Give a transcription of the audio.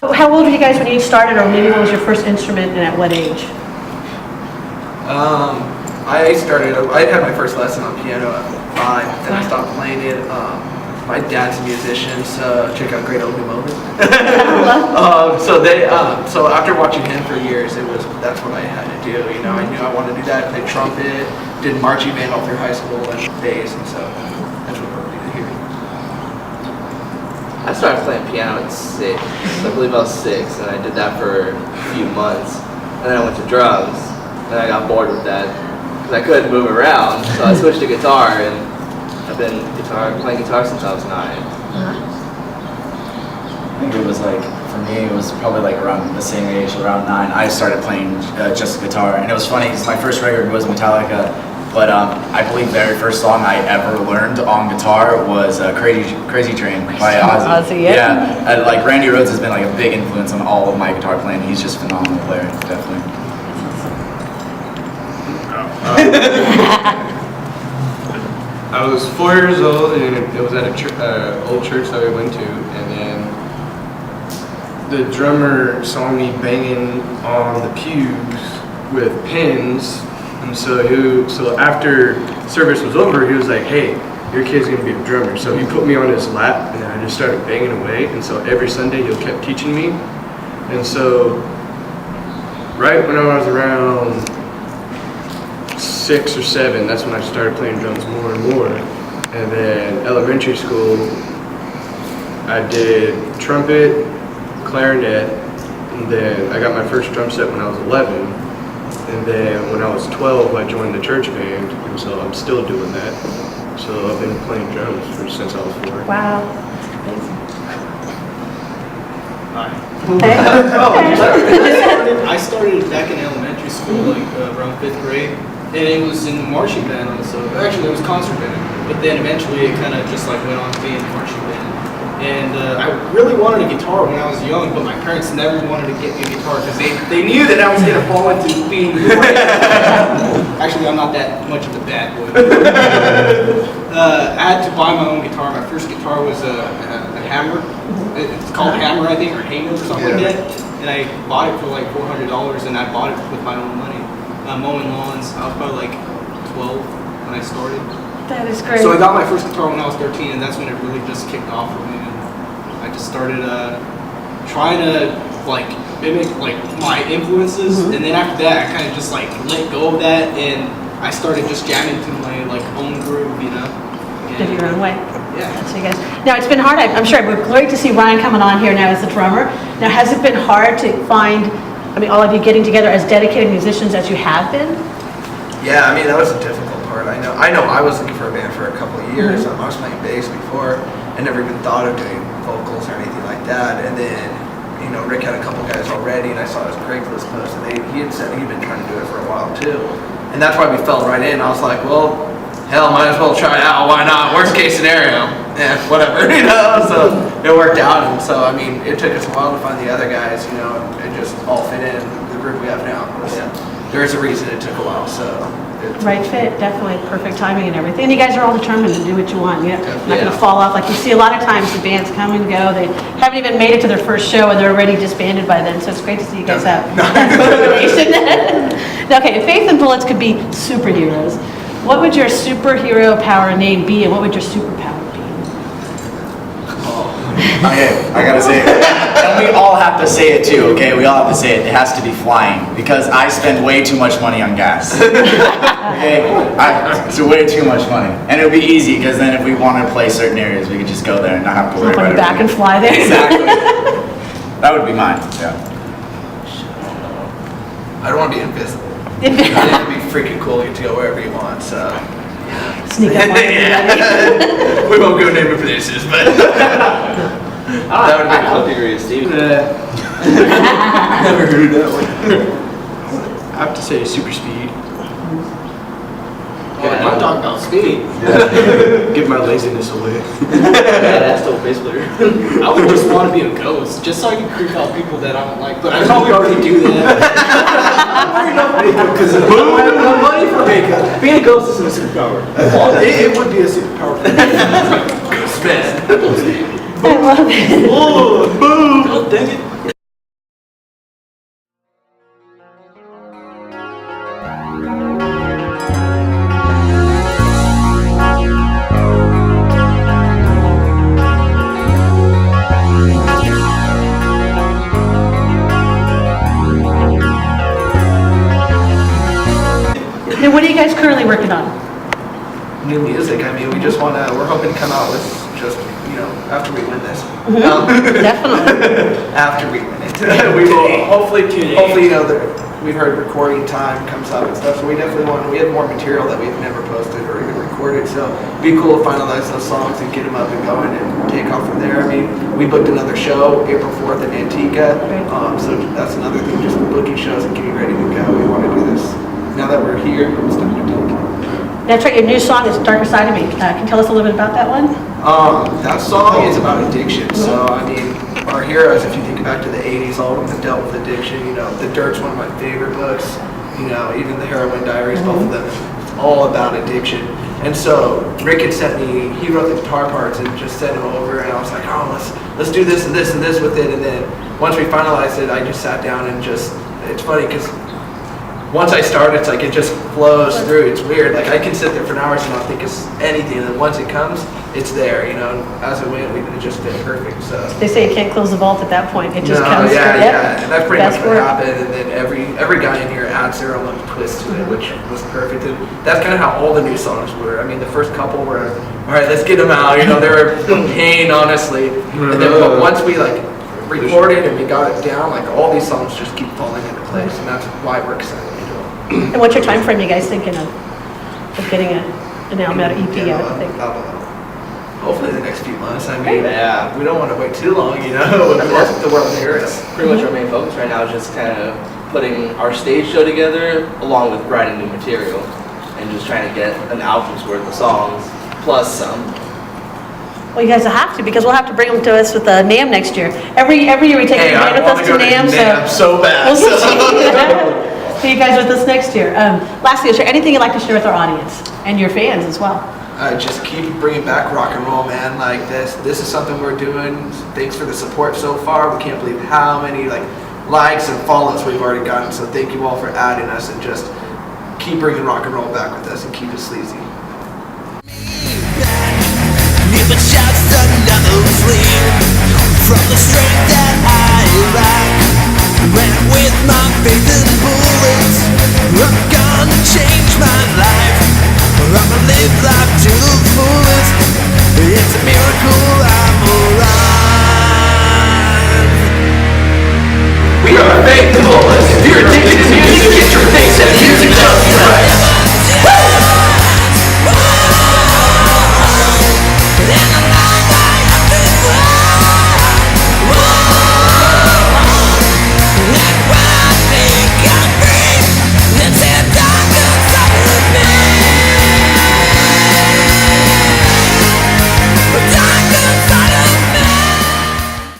How old were you guys when you started, or maybe what was your first instrument and at what age? I had my first lesson on piano at 5, and I stopped playing it. My dad's a musician, so check out Great Old New Moment. So after watching him for years, that's what I had to do. You know, I knew I wanted to do that. Played trumpet, did marching band all through high school and bass, and so that's what brought me to here. I started playing piano at 6. I believe I was 6, and I did that for a few months. And then I went to drums, and I got bored with that because I couldn't move around. So I switched to guitar, and I've been playing guitar since I was 9. I think it was like, for me, it was probably like around the same age, around 9. I started playing just guitar, and it was funny because my first record was Metallica, but I believe the very first song I ever learned on guitar was Crazy Train by Ozzy. Yeah, like Randy Rhoads has been like a big influence on all of my guitar playing. He's just a phenomenal player, definitely. I was 4 years old, and it was at a old church that we went to, and then the drummer saw me banging on the pews with pins, and so after service was over, he was like, "Hey, your kid's gonna be a drummer." So he put me on his lap, and I just started banging away, and so every Sunday he kept teaching me, and so right when I was around 6 or 7, that's when I started playing drums more and more. And then elementary school, I did trumpet, clarinet, and then I got my first drum set when I was 11. And then when I was 12, I joined the church band, and so I'm still doing that. So I've been playing drums since I was 4. Wow, that's amazing. I started back in elementary school, like around 5th grade, and it was in the marching band also. Actually, it was concert band, but then eventually it kind of just like went on to be in the marching band. And I really wanted a guitar when I was young, but my parents never wanted to get me a guitar because they knew that I was going to fall into being bored. Actually, I'm not that much of a bad boy. I had to buy my own guitar. My first guitar was a Hammer. It's called Hammer, I think, or Hamer or something like that. And I bought it for like $400, and I bought it with my own money. Mowing lawns. I was probably like 12 when I started. That is great. So I got my first guitar when I was 13, and that's when it really just kicked off for me. And I just started trying to like mimic like my influences, and then after that, I kind of just like let go of that, and I started just jamming to my like own groove, you know. Did your own way. Yeah. So you guys. Now it's been hard. I'm sure. We're great to see Ryan coming on here now as the drummer. Now, has it been hard to find? I mean, all of you getting together as dedicated musicians as you have been? Yeah, I mean, that was a difficult part. I know I was looking for a band for a couple of years. I was playing bass before. I never even thought of doing vocals or anything like that. And then, you know, Rick had a couple guys already, and I saw his Craigslist post, and he had said he'd been trying to do it for a while too. And that's why we fell right in. I was like, well, hell, might as well try it out. Why not? Worst case scenario, yeah, whatever, you know. So it worked out, and so I mean, it took us a while to find the other guys, you know, and it just all fit in the group we have now. There's a reason it took a while, so. Right fit, definitely perfect timing and everything. And you guys are all determined to do what you want. You're not going to fall off. Like you see a lot of times the bands come and go. They haven't even made it to their first show and they're already disbanded by then. So it's great to see you guys have that motivation. Okay, if Faith and Bullets could be superheroes, what would your superhero power name be, and what would your superpower be? Okay, I gotta say it. And we all have to say it too, okay? We all have to say it. It has to be flying, because I spend way too much money on gas. Okay? It's way too much money. And it would be easy, because then if we want to play certain areas, we could just go there and not have to worry Hop on about your back and everything. fly there. Exactly. That would be mine, yeah. I don't want to be invisible. It would be freaking cool. You get to go wherever you want. So. Sneak up on everybody. We won't go name places, but that would be cool. Theory of Steve. Never heard that one. I have to say super speed. I'm talking about speed. Get my laziness away. Badass old bass player. I would just want to be a ghost, just so I can creep out people that I don't like. But I probably already do that. I'm not enough makeup because I don't have enough money for makeup. Being a ghost isn't a superpower. It would be a superpower for me. Ghost man. I love it. Oh, boom! Oh, dang it. Now, what are you guys currently working on? New music. I mean, we're hoping to come out with just, after we win this. Definitely. After we win it. We will hopefully, we've heard recording time comes up and stuff, so we definitely we have more material that we've never posted or even recorded, so it'd be cool to finalize those songs and get them up and going and take off from there. I mean, we booked another show April 4th in Antigua, so that's another thing, just booking shows and getting ready to go. We want to do this. Now that we're here, it's time to do it. That's right, your new song is Darker Side of Me. Can you tell us a little bit about that one? That song is about addiction. So, I mean, our heroes, if you think back to the 80s, all of them have dealt with addiction. The Dirt's one of my favorite books. Even the Heroin Diaries, both of them, it's all about addiction. And so Rick had sent me, he wrote the guitar parts and just sent them over, and I was like, oh, let's do this and this and this with it. And then once we finalized it, I just sat down and it's funny because once I start, it's like it just flows through. It's weird. Like I can sit there for hours and not think it's anything, and then once it comes, it's there. As it went, it just fit perfect. So They say you can't close the vault at that point. It just no, comes yeah, through. yeah, and that's pretty Best much what work. happened. And then every guy in here adds their own twist to it, which was perfect. And that's kind of how all the new songs were. I mean, the first couple were, all right, let's get them out. They were pain, honestly. And then but once we recorded and we got it down, all these songs just keep falling into place, and that's why we're excited to do it. And what's your time frame you guys thinking of getting an album out, EP out, I think? Hopefully the next few months. I mean, Yeah. we don't want to wait too long, We want the world to hear us. Pretty much our main focus right now is just kind of putting our stage show together along with writing new material and just trying to get an album's worth of songs plus some. Well, you guys will have to, because we'll have to bring them to us with NAMM next year. Every year we take a band with us to NAMM, so bad. we'll get see you guys with us next year. Lastly, is there anything you'd like to share with our audience and your fans as well? Just keep bringing back rock and roll, man. This is something we're doing. Thanks for the support so far. We can't believe how many likes and follows we've already gotten. So thank you all for adding us, and just keep bringing rock and roll back with us and keep it sleazy. But shouts another flea from the strength that I